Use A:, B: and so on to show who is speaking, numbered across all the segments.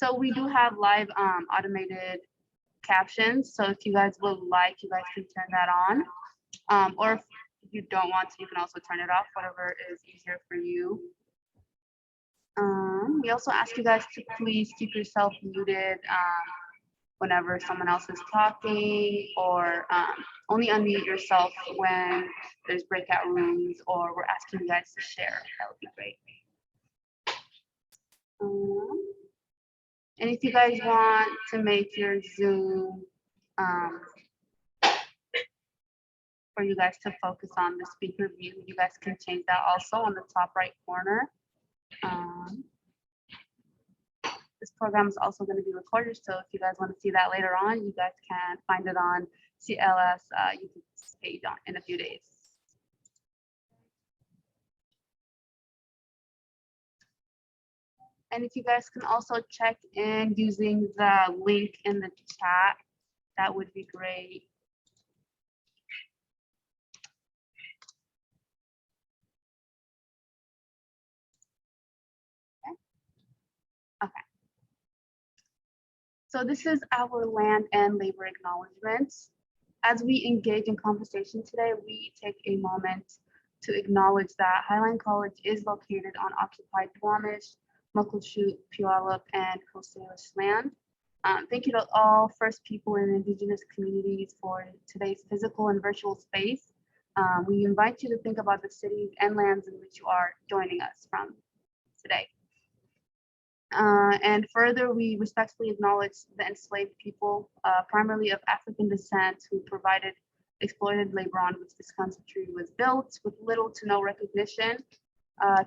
A: So we do have live automated captions. So if you guys would like, you guys can turn that on. Or if you don't want to, you can also turn it off, whatever is easier for you. We also ask you guys to please keep yourself muted whenever someone else is talking, or only unmute yourself when there's breakout rooms or we're asking you guys to share. That would be great. And if you guys want to make your Zoom for you guys to focus on the speaker view, you guys can change that also on the top right corner. This program is also going to be recorded, so if you guys want to see that later on, you guys can find it on CLS YouTube page in a few days. And if you guys can also check in using the link in the chat, that would be great. Okay. So this is our land and labor acknowledgements. As we engage in conversation today, we take a moment to acknowledge that Highline College is located on occupied Duwamish, Muckleshoot, Puyallup, and Coast Salish land. Thank you to all First People and Indigenous communities for today's physical and virtual space. We invite you to think about the cities and lands in which you are joining us from today. And further, we respectfully acknowledge the enslaved people, primarily of African descent, who provided exploited labor on which this country was built with little to no recognition.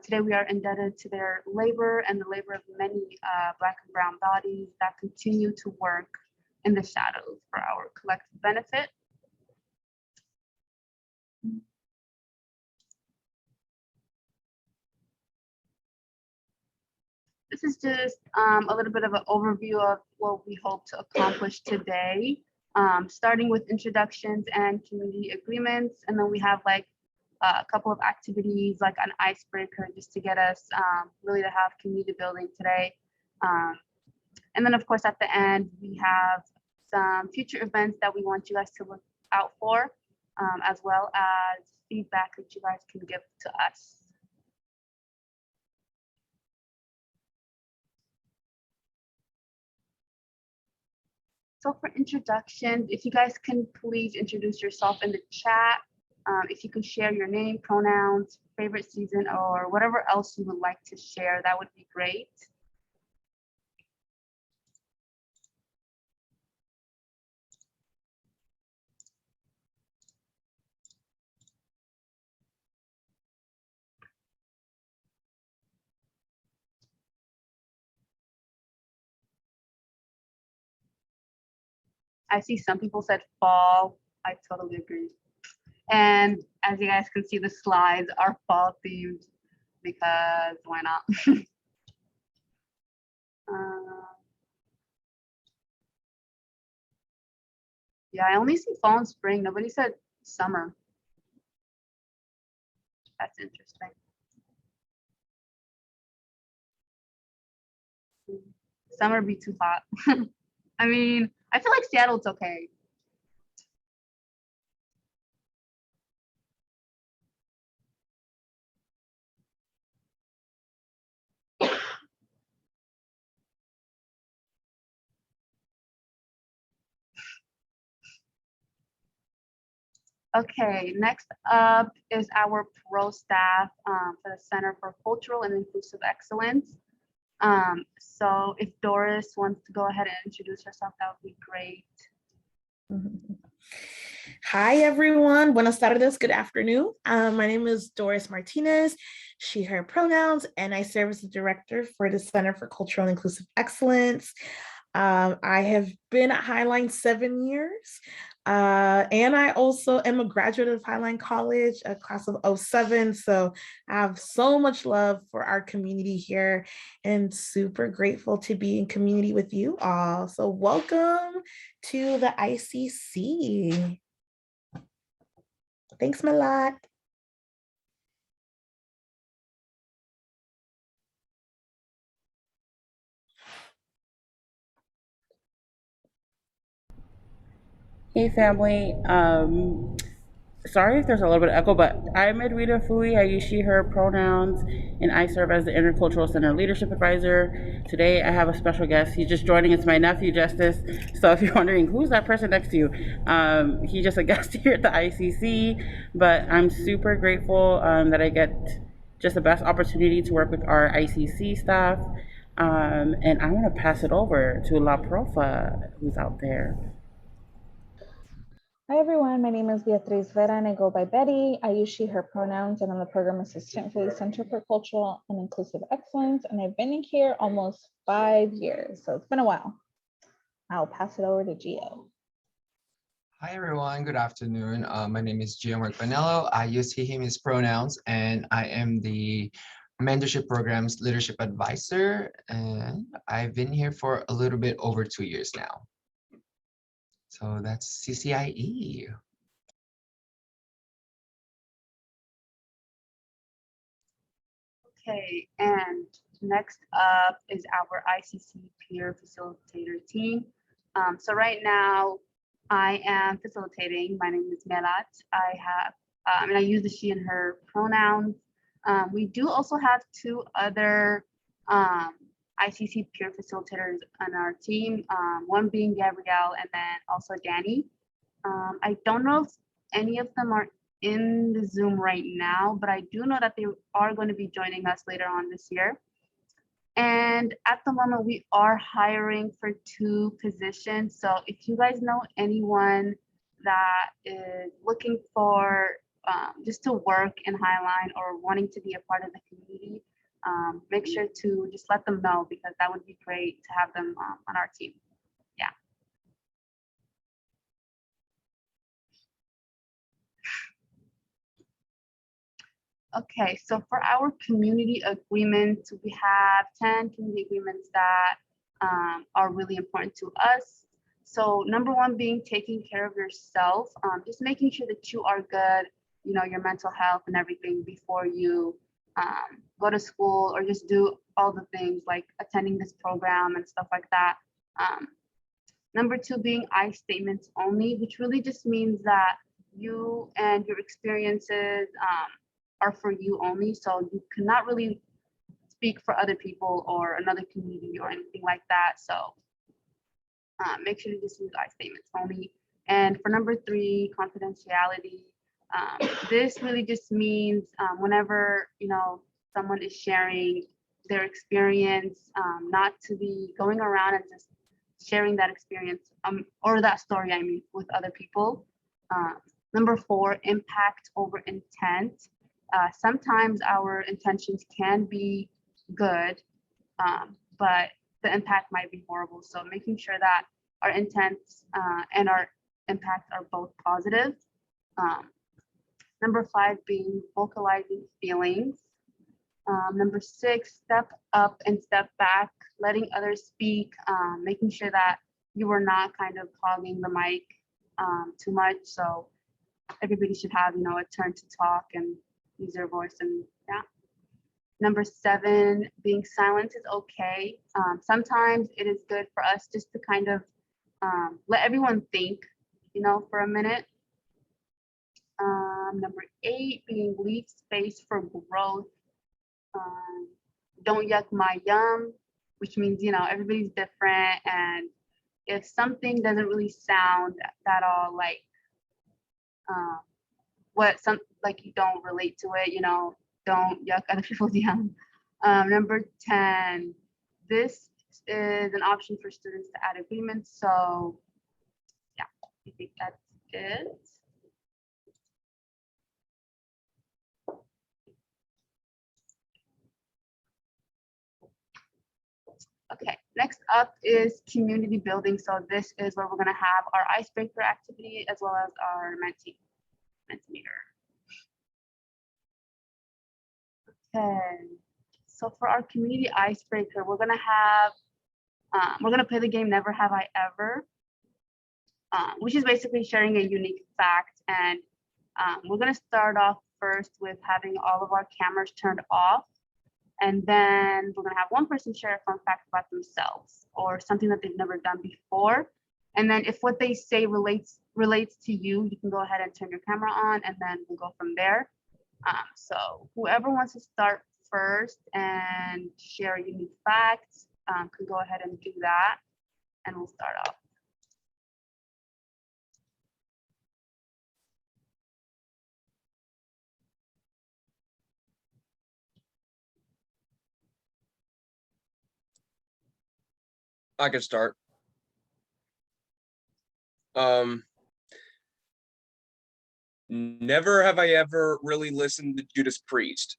A: Today, we are indebted to their labor and the labor of many Black and brown bodies that continue to work in the shadows for our collective benefit. This is just a little bit of an overview of what we hope to accomplish today, starting with introductions and community agreements. And then we have like a couple of activities like an icebreaker just to get us really to have community building today. And then of course at the end, we have some future events that we want you guys to look out for, as well as feedback that you guys can give to us. So for introductions, if you guys can please introduce yourself in the chat. If you can share your name, pronouns, favorite season, or whatever else you would like to share, that would be great. I see some people said fall. I totally agree. And as you guys can see, the slides are fall themed because why not? Yeah, I only see fall and spring. Nobody said summer. That's interesting. Summer be too hot. I mean, I feel like Seattle's okay. Okay, next up is our pro staff for the Center for Cultural and Inclusive Excellence. So if Doris wants to go ahead and introduce herself, that would be great.
B: Hi, everyone. Buenas tardes. Good afternoon. My name is Doris Martinez, she, her pronouns, and I serve as the director for the Center for Cultural and Inclusive Excellence. I have been at Highline 7 years, and I also am a graduate of Highline College, a class of 07. So I have so much love for our community here and super grateful to be in community with you all. So welcome to the ICC. Thanks, Malat.
C: Hey family, sorry if there's a little bit of echo, but I'm Edwina Fui. I use she, her pronouns, and I serve as the Inter-Cultural Center Leadership Advisor. Today I have a special guest. He's just joining. It's my nephew, Justice. So if you're wondering who's that person next to you, he's just a guest here at the ICC, but I'm super grateful that I get just the best opportunity to work with our ICC staff. And I want to pass it over to La Profa, who's out there.
D: Hi everyone, my name is Beatriz Vera and I go by Betty. I use she, her pronouns, and I'm the program assistant for the Center for Cultural and Inclusive Excellence. And I've been in here almost 5 years, so it's been a while. I'll pass it over to Gio.
E: Hi everyone, good afternoon. My name is Gio Marpanello. I use he, him, his pronouns, and I am the Mentorship Program's Leadership Advisor. And I've been here for a little bit over 2 years now. So that's CCIE.
A: Okay, and next up is our ICC Peer Facilitator team. So right now, I am facilitating. My name is Melat. And I use the she and her pronouns. We do also have two other ICC peer facilitators on our team, one being Gabrielle and then also Danny. I don't know if any of them are in the Zoom right now, but I do know that they are going to be joining us later on this year. And at the moment, we are hiring for 2 positions. So if you guys know anyone that is looking for just to work in Highline or wanting to be a part of the community, make sure to just let them know, because that would be great to have them on our team. Yeah. Okay, so for our community agreements, we have 10 community agreements that are really important to us. So number 1 being taking care of yourself, just making sure that you are good, you know, your mental health and everything before you go to school or just do all the things like attending this program and stuff like that. Number 2 being I statements only, which really just means that you and your experiences are for you only. So you cannot really speak for other people or another community or anything like that. So make sure to just use I statements only. And for number 3, confidentiality. This really just means whenever, you know, someone is sharing their experience, not to be going around and just sharing that experience or that story, I mean, with other people. Number 4, impact over intent. Sometimes our intentions can be good, but the impact might be horrible. So making sure that our intents and our impacts are both positive. Number 5 being vocalizing feelings. Number 6, step up and step back, letting others speak, making sure that you are not kind of hogging the mic too much. So everybody should have, you know, a turn to talk and use their voice, and yeah. Number 7, being silent is okay. Sometimes it is good for us just to kind of let everyone think, you know, for a minute. Number 8, being leave space for growth. Don't yuck my yum, which means, you know, everybody's different, and if something doesn't really sound at all like like you don't relate to it, you know, don't yuck other people's yum. Number 10, this is an option for students to add agreements. So yeah, I think that's it. Okay, next up is community building. So this is where we're going to have our icebreaker activity as well as our Mentimeter. Okay, so for our community icebreaker, we're going to play the game Never Have I Ever, which is basically sharing a unique fact. And we're going to start off first with having all of our cameras turned off. And then we're going to have one person share a fun fact about themselves or something that they've never done before. And then if what they say relates relates to you, you can go ahead and turn your camera on and then we'll go from there. So whoever wants to start first and share unique facts can go ahead and do that, and we'll start off.
F: I could start. Never have I ever really listened to Judas Priest.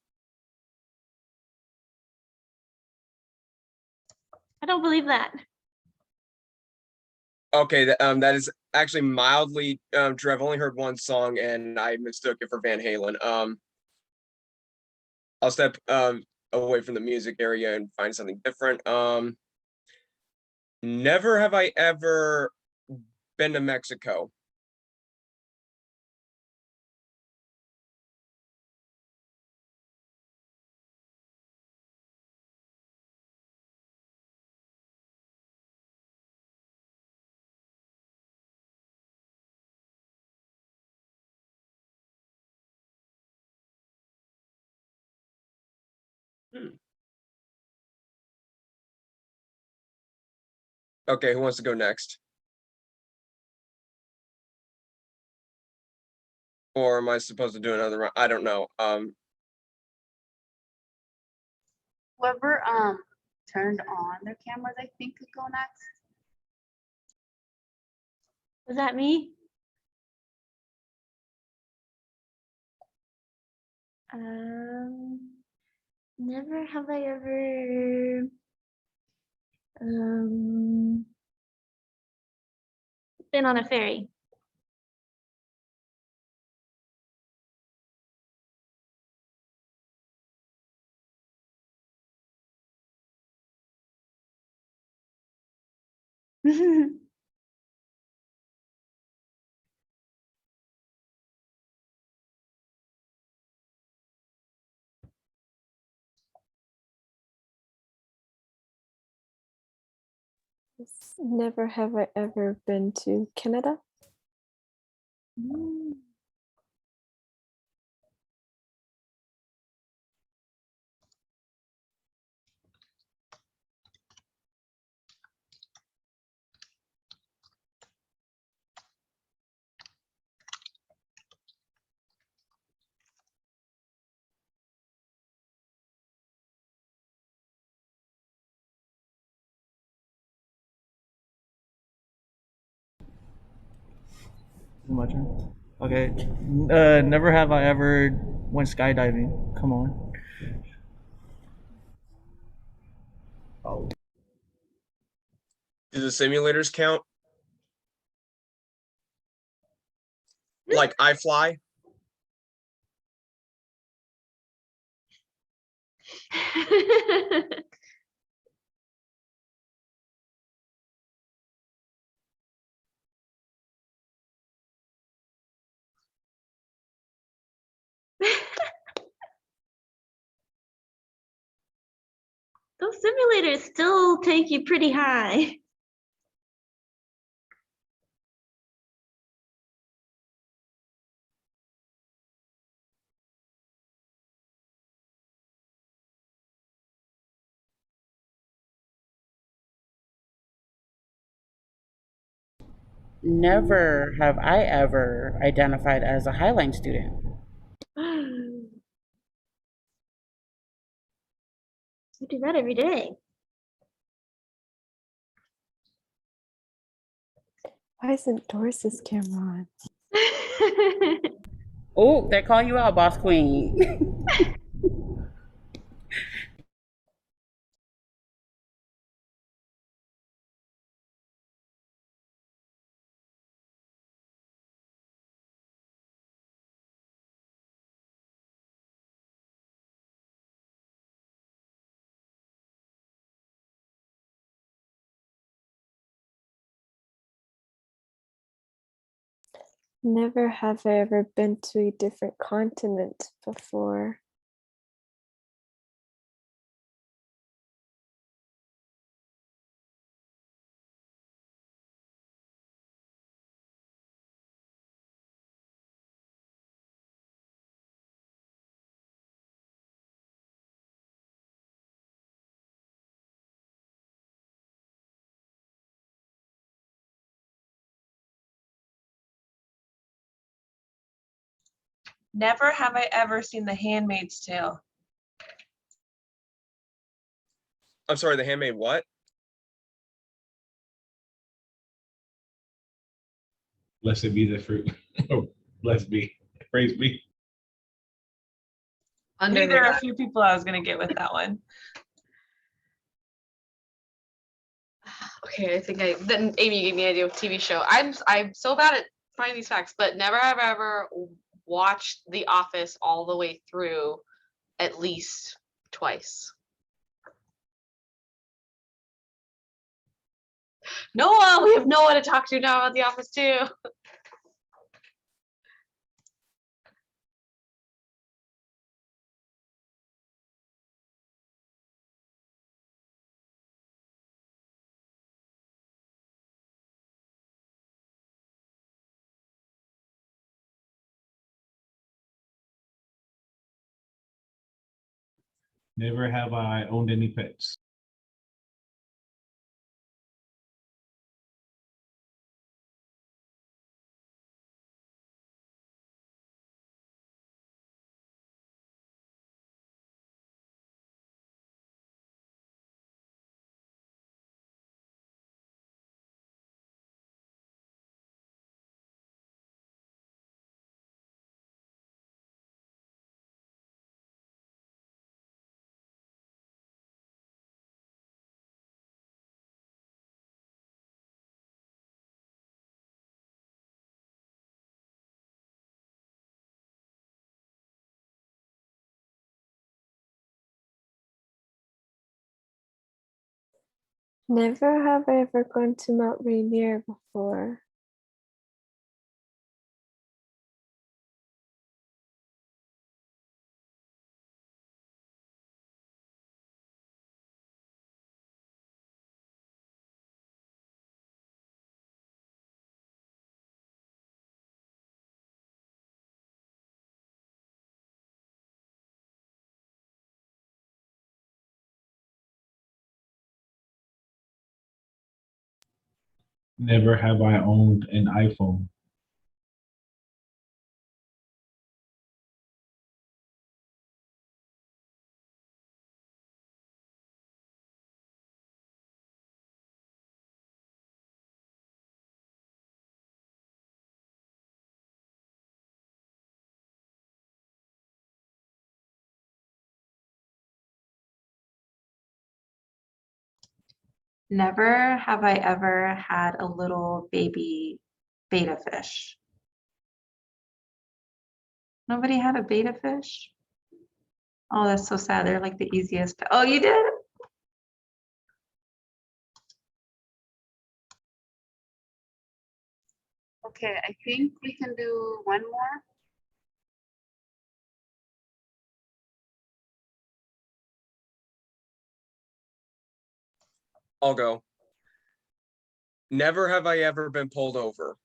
G: I don't believe that.
F: Okay, that is actually mildly true. I've only heard one song and I mistook it for Van Halen. I'll step away from the music area and find something different. Never have I ever been to Mexico. Okay, who wants to go next? Or am I supposed to do another round? I don't know.
A: Whoever turned on their cameras, I think, could go next.
G: Was that me? Never have I ever been on a ferry.
H: Never have I ever been to Canada.
I: My turn. Okay. Never have I ever went skydiving. Come on. Oh.
F: Do the simulators count? Like I Fly?
G: Those simulators still take you pretty high.
C: Never have I ever identified as a Highline student.
G: I do that every day.
H: Why isn't Doris's camera on?
C: Oh, they're calling you out, boss queen.
H: Never have I ever been to a different continent before.
J: Never have I ever seen The Handmaid's Tale.
F: I'm sorry, The Handmaid what?
K: Blessed be the fruit. Oh, blessed be. Praise be.
J: I knew there were a few people I was gonna get with that one.
L: Okay, I think then Amy gave me an idea of TV show. I'm so bad at finding these facts, but never have I ever watched The Office all the way through at least twice. Noah, we have Noah to talk to now about The Office too.
K: Never have I owned any pets.
H: Never have I ever gone to Mount Rainier before.
K: Never have I owned an iPhone.
J: Never have I ever had a little baby beta fish. Nobody had a beta fish? Oh, that's so sad. They're like the easiest. Oh, you did?
A: Okay, I think we can do one more.
F: I'll go. Never have I ever been pulled over.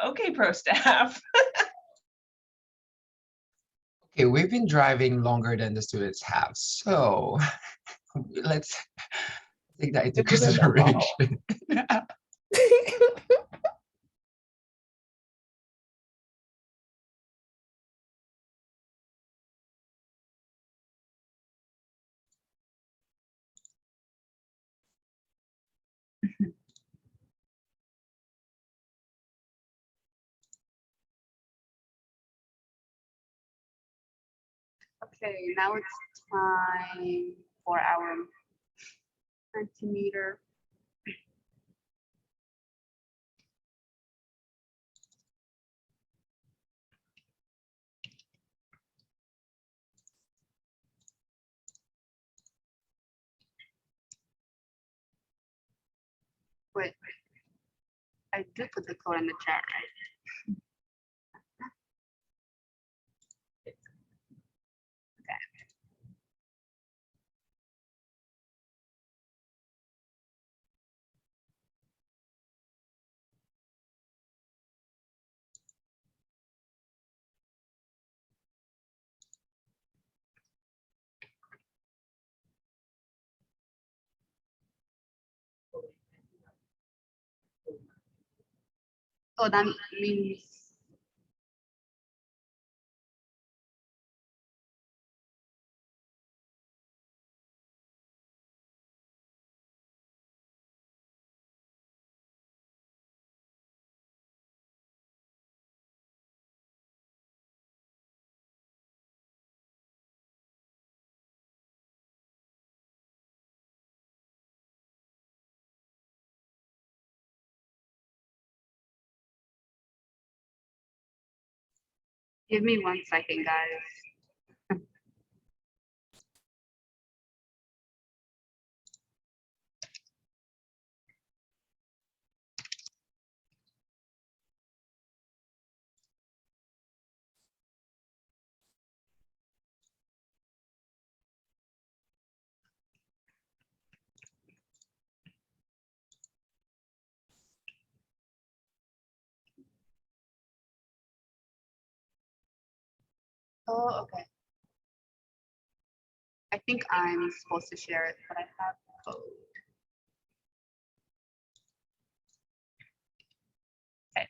J: Okay, pro staff.
E: Okay, we've been driving longer than the students have, so let's take that into
B: It wasn't their fault.
E: consideration.
A: Okay, now it's time for our Mentimeter. Wait, I did put the code in the chat, right? Oh, that means give me 1 second, guys. Oh, okay. I think I'm supposed to share it, but I have the code. Okay.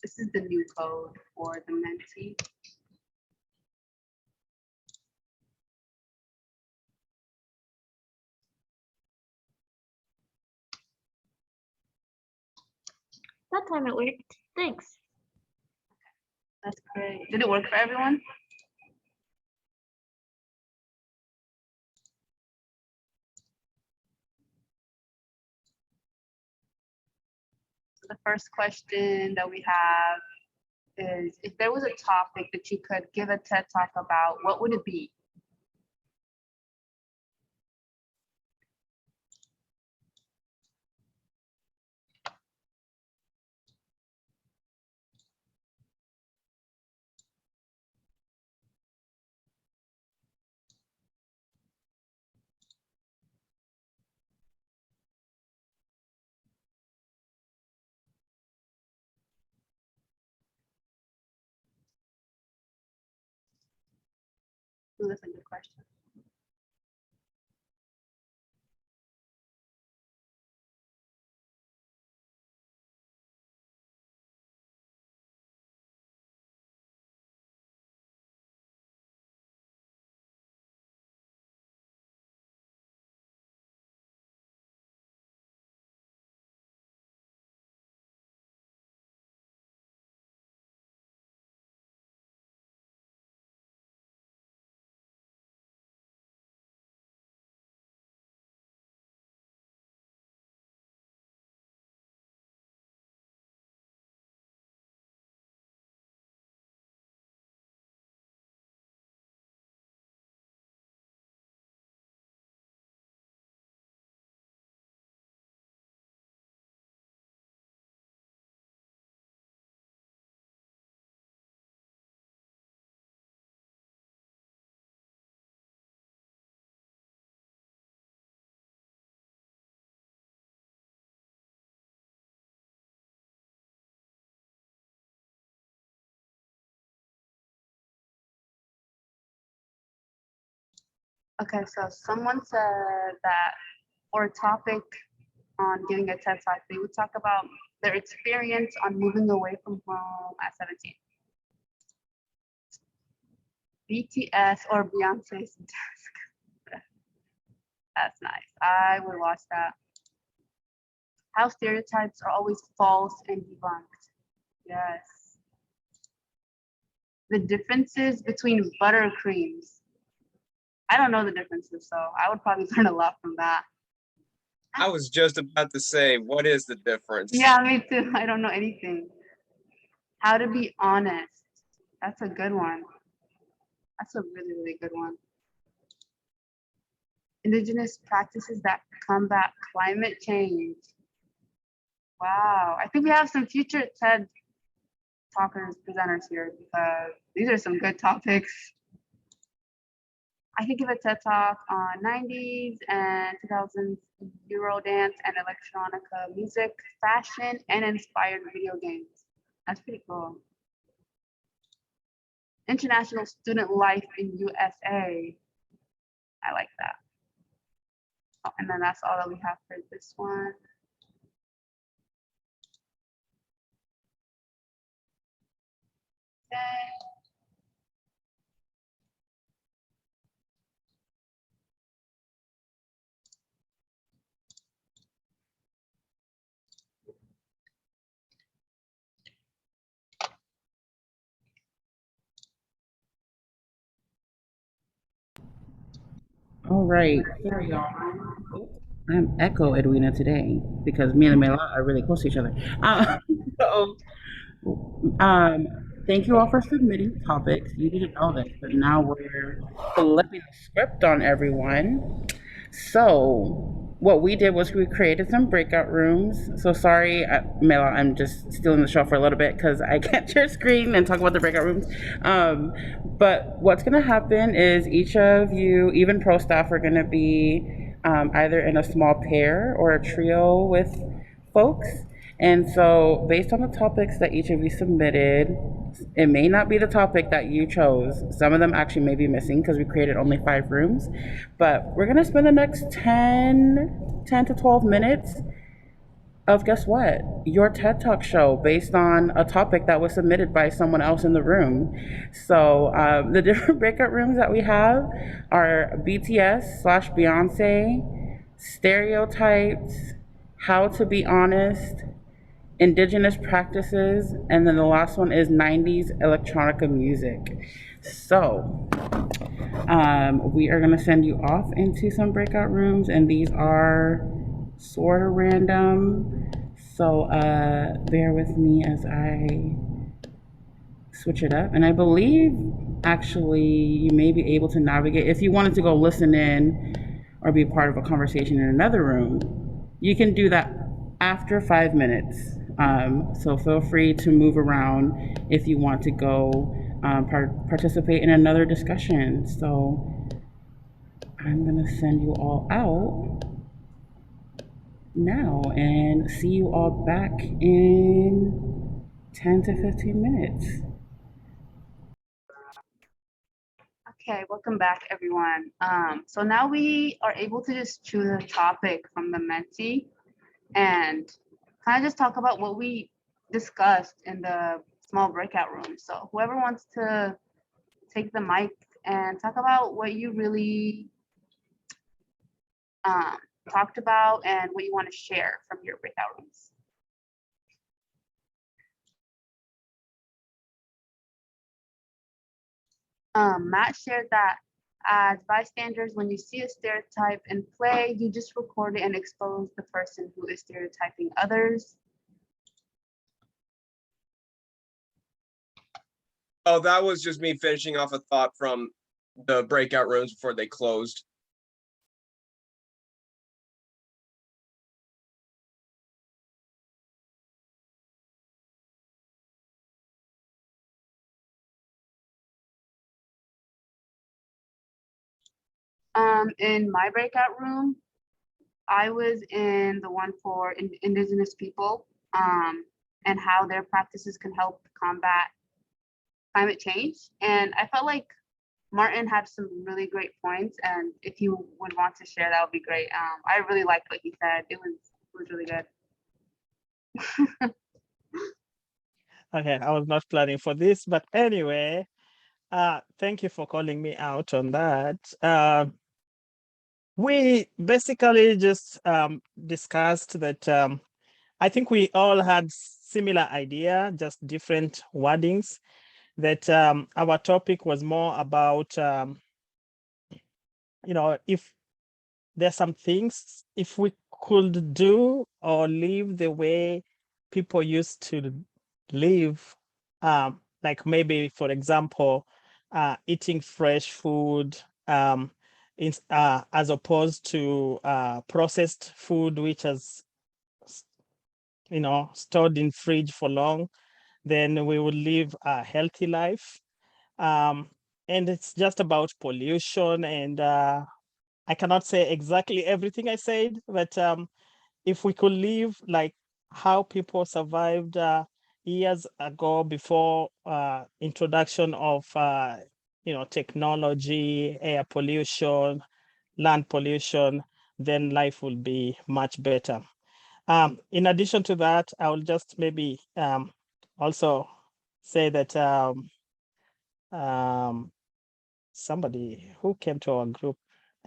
A: This is the new code for the Menti.
G: That time it worked. Thanks.
A: That's great. Did it work for everyone? The first question that we have is, if there was a topic that you could give a TED Talk about, what would it be? Ooh, that's a good question. Okay, so someone said that for a topic on giving a TED Talk, they would talk about their experience on moving away from home at 17. BTS or Beyonce's desk. That's nice. I would watch that. How stereotypes are always false and debunked. Yes. The differences between buttercreams. I don't know the differences, so I would probably learn a lot from that.
F: I was just about to say, what is the difference?
A: Yeah, me too. I don't know anything. How to be honest. That's a good one. That's a really, really good one. Indigenous practices that combat climate change. Wow. I think we have some future TED talkers, presenters here, because these are some good topics. I could give a TED Talk on 90s and 2000s Euro dance and electronica music, fashion, and inspired video games. That's pretty cool. International student life in USA. I like that. Oh, and then that's all that we have for this one.
C: All right. Sorry, y'all. I'm Echo Edwina today because me and Mela are really close to each other. So, thank you all for submitting topics. You didn't know this, but now we're flipping the script on everyone. So, what we did was we created some breakout rooms. So, sorry, Mela, I'm just stealing the show for a little bit because I can't share screen and talk about the breakout rooms. But what's going to happen is each of you, even pro staff, are going to be either in a small pair or a trio with folks. And so, based on the topics that each of you submitted, it may not be the topic that you chose. Some of them actually may be missing because we created only 5 rooms. But we're going to spend the next 10 to 12 minutes of guess what? Your TED Talk show based on a topic that was submitted by someone else in the room. So the different breakout rooms that we have are BTS/Beyonce, stereotypes, how to be honest, indigenous practices, and then the last one is 90s electronica music. So we are going to send you off into some breakout rooms, and these are sort of random. So bear with me as I switch it up. And I believe actually you may be able to navigate. If you wanted to go listen in or be part of a conversation in another room, you can do that after 5 minutes. So feel free to move around if you want to go participate in another discussion. So I'm gonna send you all out now and see you all back in 10 to 15 minutes.
A: Okay, welcome back, everyone. So now we are able to just choose a topic from the Menti and kind of just talk about what we discussed in the small breakout room. So whoever wants to take the mic and talk about what you really talked about and what you want to share from your breakout rooms. Matt shared that as bystanders, when you see a stereotype in play, you just record it and expose the person who is stereotyping others.
F: Oh, that was just me finishing off a thought from the breakout rooms before they closed.
A: In my breakout room, I was in the one for indigenous people and how their practices can help combat climate change. And I felt like Martin had some really great points, and if you would want to share, that would be great. I really liked what he said. It was really good.
M: Okay, I was not planning for this, but anyway, thank you for calling me out on that. We basically just discussed that I think we all had similar idea, just different wordings, that our topic was more about, if there's some things, if we could do or live the way people used to live, like maybe, for example, eating fresh food, as opposed to processed food, which is, stored in fridge for long, then we would live a healthy life. And it's just about pollution, and I cannot say exactly everything I said, but if we could live like how people survived years ago before introduction of technology, air pollution, land pollution, then life will be much better. In addition to that, I will just maybe also say that somebody who came to our group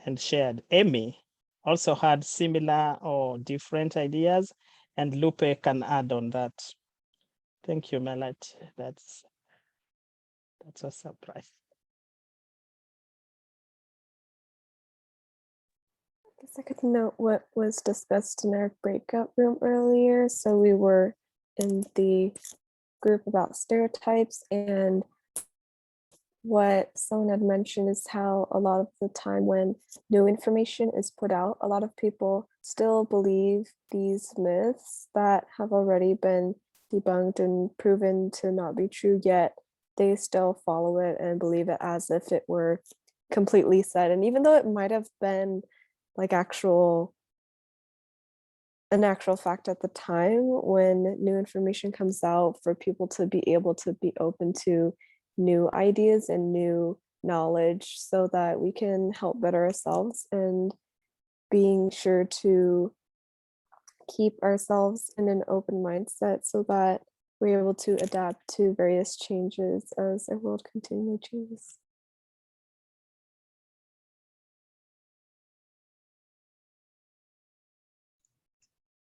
M: and shared, Amy, also had similar or different ideas, and Lupe can add on that. Thank you, Melat. That's a surprise.
H: Second note what was discussed in our breakout room earlier. So we were in the group about stereotypes, and what someone had mentioned is how a lot of the time when new information is put out, a lot of people still believe these myths that have already been debunked and proven to not be true, yet they still follow it and believe it as if it were completely said. And even though it might have been like an actual fact at the time, when new information comes out, for people to be able to be open to new ideas and new knowledge so that we can help better ourselves, and being sure to keep ourselves in an open mindset so that we're able to adapt to various changes as our world continually changes.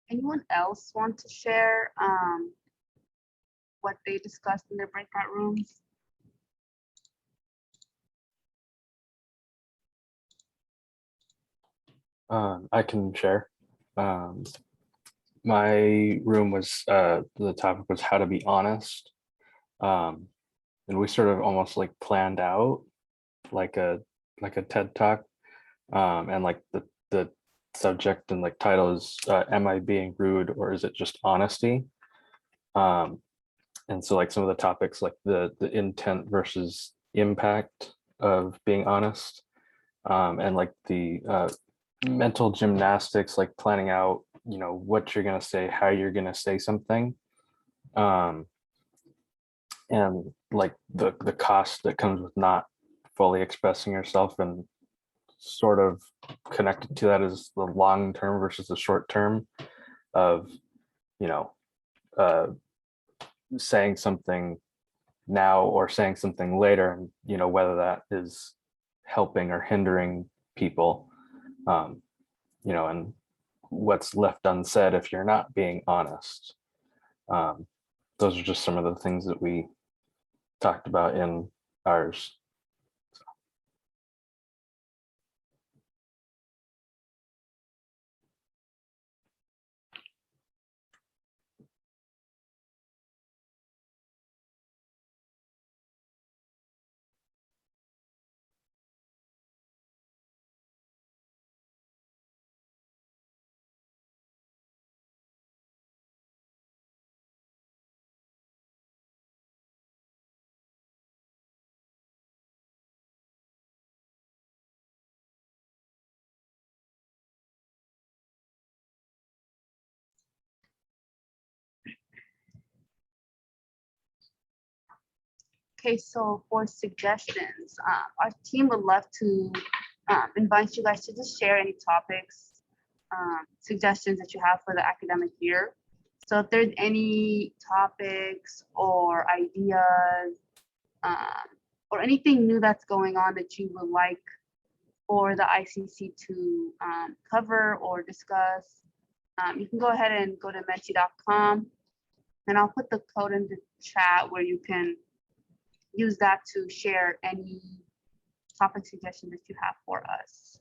A: Anyone else want to share what they discussed in their breakout rooms?
N: I can share. My room was, the topic was how to be honest. And we sort of almost like planned out like a TED talk. And like the subject and like title is, am I being rude or is it just honesty? And so like some of the topics, like the intent versus impact of being honest, and like the mental gymnastics, like planning out, you know, what you're going to say, how you're going to say something, and like the cost that comes with not fully expressing yourself, and sort of connected to that is the long term versus the short term of, you know, saying something now or saying something later, and you know, whether that is helping or hindering people, you know, and what's left unsaid if you're not being honest. Those are just some of the things that we talked about in ours.
A: Okay, so for suggestions, our team would love to invite you guys to just share any topics, suggestions that you have for the academic year. So if there's any topics or ideas, or anything new that's going on that you would like for the ICC to cover or discuss, you can go ahead and go to menti.com, and I'll put the code in the chat where you can use that to share any topic suggestions that you have for us.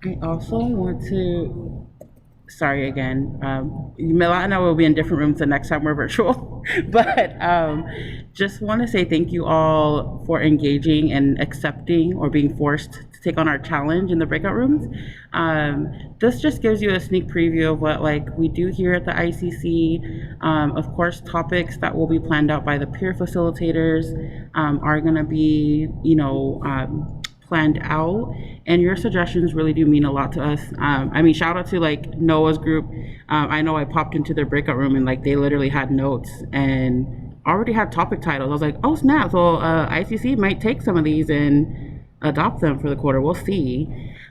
A: I
C: also want to, sorry again, Milat and I will be in different rooms the next time we're virtual, but just want to say thank you all for engaging and accepting or being forced to take on our challenge in the breakout rooms. This just gives you a sneak preview of what like we do here at the ICC. Of course, topics that will be planned out by the peer facilitators are going to be, you know, planned out, and your suggestions really do mean a lot to us. I mean, shout out to like Noah's group. I know I popped into their breakout room and like they literally had notes and already had topic titles. I was like, oh snap, so ICC might take some of these and adopt them for the quarter. We'll see.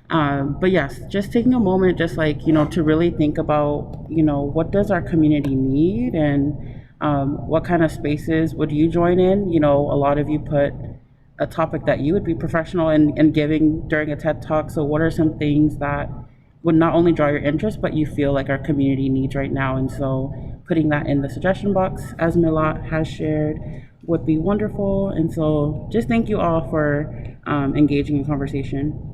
C: But yes, just taking a moment, just like, you know, to really think about, you know, what does our community need, and what kind of spaces would you join in? You know, a lot of you put a topic that you would be professional in giving during a TED Talk. So what are some things that would not only draw your interest, but you feel like our community needs right now? And so putting that in the suggestion box, as Milat has shared, would be wonderful. And so just thank you all for engaging in conversation.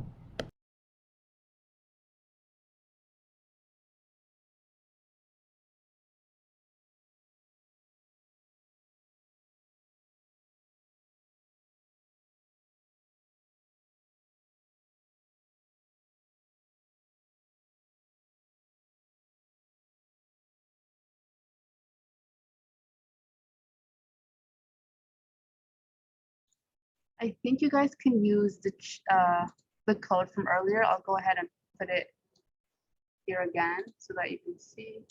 A: I think you guys can use the code from earlier. I'll go ahead and put it here again so that you can see.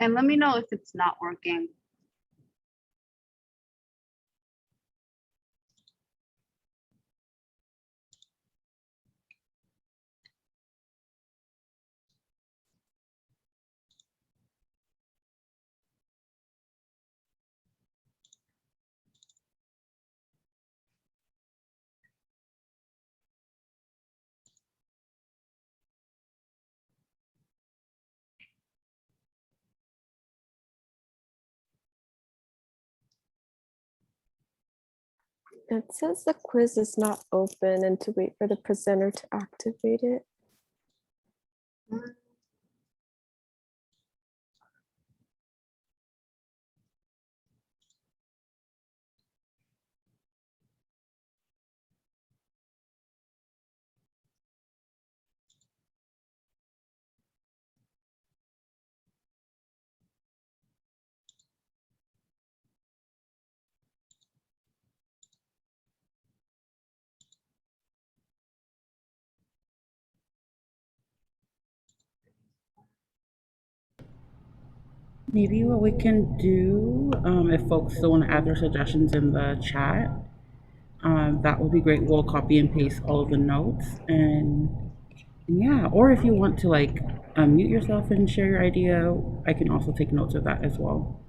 A: And let me know if it's not working.
H: It says the quiz is not open and to wait for the presenter to activate it.
C: Maybe what we can do, if folks still want to add their suggestions in the chat, that would be great. We'll copy and paste all of the notes, and yeah, or if you want to like unmute yourself and share your idea, I can also take notes of that as well.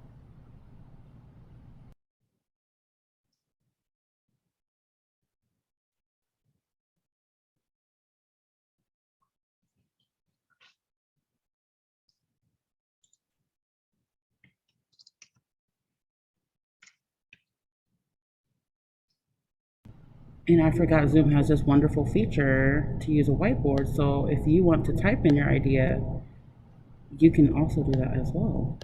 C: And I forgot Zoom has this wonderful feature to use a whiteboard. So if you want to type in your idea, you can also do that as well.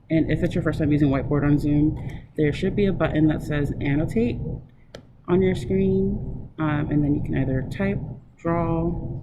C: And if it's your first time using whiteboard on Zoom, there should be a button that says annotate on your screen. And then you can either type, draw,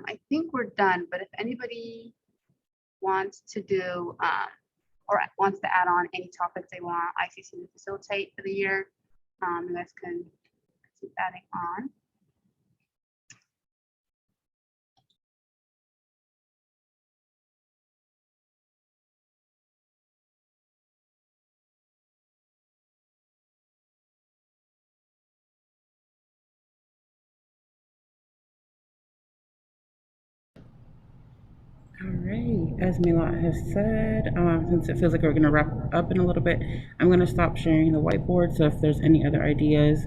A: I think we're done, but if anybody wants to do or wants to add on any topics they want ICC to facilitate for the year, you guys can keep adding on.
C: All right, as Milat has said, since it feels like we're going to wrap up in a little bit, I'm going to stop sharing the whiteboard. So if there's any other ideas,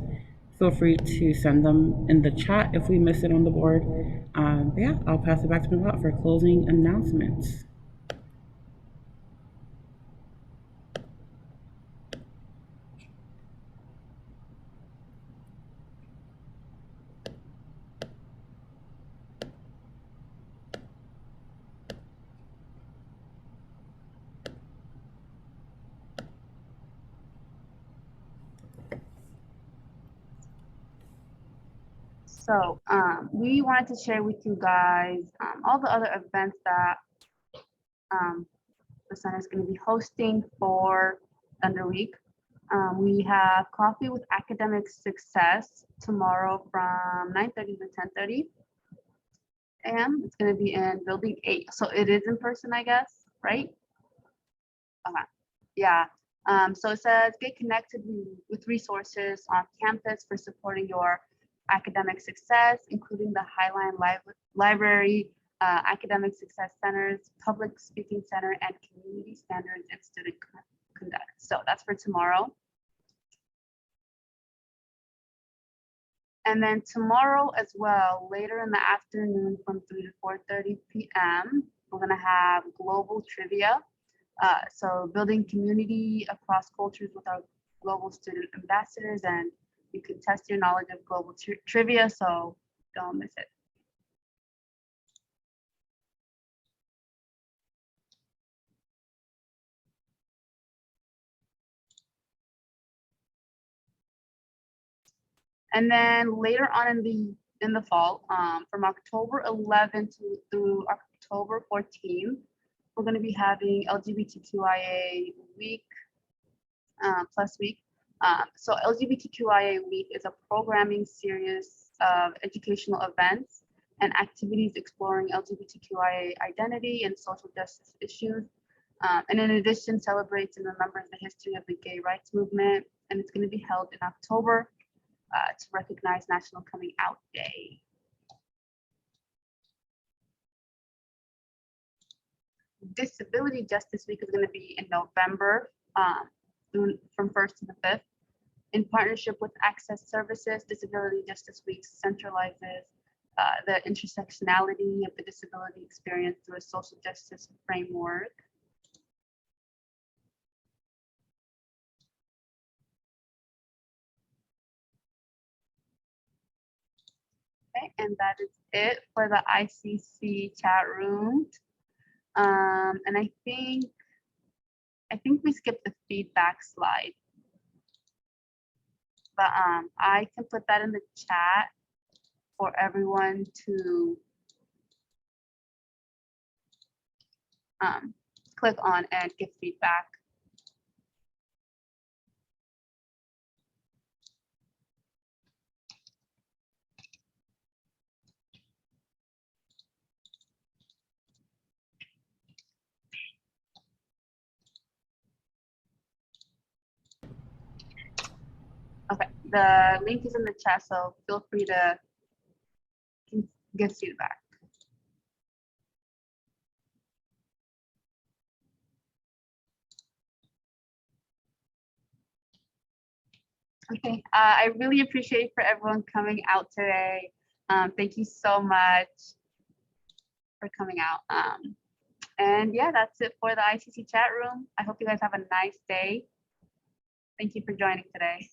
C: feel free to send them in the chat if we miss it on the board. But yeah, I'll pass it back to Milat for closing announcements.
A: So we wanted to share with you guys all the other events that the center is going to be hosting for ThunderWeek. We have Coffee with Academic Success tomorrow from 9:30 to 10:30 a.m. It's going to be in Building 8. So it is in person, I guess, right? Okay. Yeah. So it says get connected with resources on campus for supporting your academic success, including the Highline Library, Academic Success Centers, Public Speaking Center, and Community Standards and Student Conduct. So that's for tomorrow. And then tomorrow as well, later in the afternoon from 3 to 4:30 p.m., we're going to have global trivia. So building community across cultures with our global student ambassadors, and you can test your knowledge of global trivia, so don't miss it. And then later on in the fall, from October 11th through October 14th, we're going to be having LGBTQIA week plus week. So LGBTQIA week is a programming series of educational events and activities exploring LGBTQIA identity and social justice issues. And in addition, celebrates and remembers the history of the gay rights movement. And it's going to be held in October to recognize National Coming Out Day. Disability Justice Week is going to be in November from 1st to the 5th. In partnership with Access Services, Disability Justice Week centralizes the intersectionality of the disability experience through a social justice framework. Okay, and that is it for the ICC chat room. And I think we skipped the feedback slide, but I can put that in the chat for everyone to click on and give feedback. Okay, the link is in the chat, so feel free to give feedback. Okay, I really appreciate for everyone coming out today. Thank you so much for coming out. And yeah, that's it for the ICC chat room. I hope you guys have a nice day. Thank you for joining today.